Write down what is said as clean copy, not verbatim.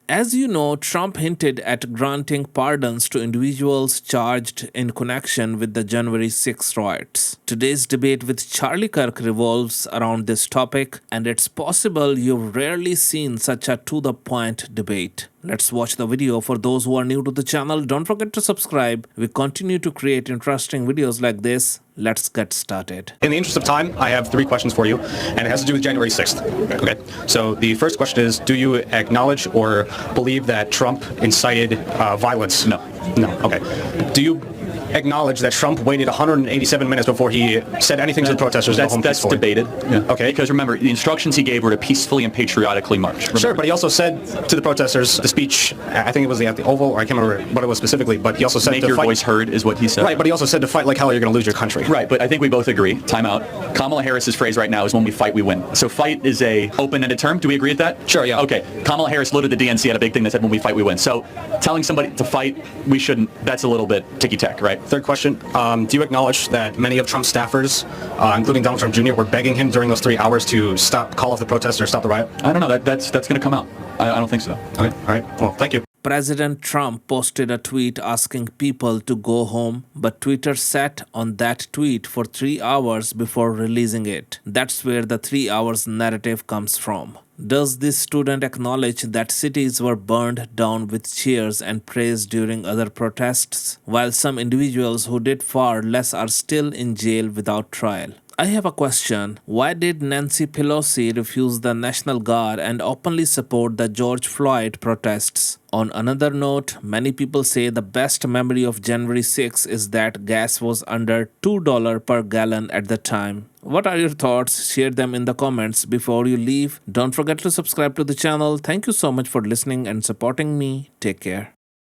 As you know, Trump hinted at granting pardons to individuals charged in connection with the January 6 riots. Today's debate with Charlie Kirk revolves around this topic, and it's possible you've rarely seen such a to-the-point debate. Let's watch the video. For those who are new to the channel, don't forget to subscribe. We continue to create interesting videos like this. Let's get started. In the interest of time, I have 3 questions for you, and it has to do with January 6th. Okay? So the first question is, do you acknowledge or believe that Trump incited violence? No. No. Okay. Do you acknowledge that Trump waited 187 minutes before he said anything to the protesters? That's debated. Yeah. Okay. Because remember, the instructions he gave were to peacefully and patriotically march. Remember. Sure, but he also said to the protesters, the speech, I think it was at the Oval, or I can't remember what it was specifically, but he also said Make to your fight. Voice heard is what he said. Right, but he also said to fight like hell or you're going to lose your country. Right, but I think we both agree. Time out. Kamala Harris's phrase right now is when we fight, we win. So fight is a open-ended term. Do we agree with that? Sure, yeah. Okay. Kamala Harris loaded the DNC at a big thing that said when we fight, we win. So telling somebody to fight, we shouldn't. That's a little bit ticky-tack, right? Third question. Do you acknowledge that many of Trump's staffers, including Donald Trump Jr., were begging him during those 3 hours to call off the protest or stop the riot? I don't know. That's going to come out. I don't think so. Okay. All right. Well, thank you. President Trump posted a tweet asking people to go home, but Twitter sat on that tweet for 3 hours before releasing it. That's where the 3 hours narrative comes from. Does this student acknowledge that cities were burned down with cheers and praise during other protests, while some individuals who did far less are still in jail without trial? I have a question. Why did Nancy Pelosi refuse the National Guard and openly support the George Floyd protests? On another note, many people say the best memory of January 6 is that gas was under $2 per gallon at the time. What are your thoughts? Share them in the comments. Before you leave, don't forget to subscribe to the channel. Thank you so much for listening and supporting me. Take care.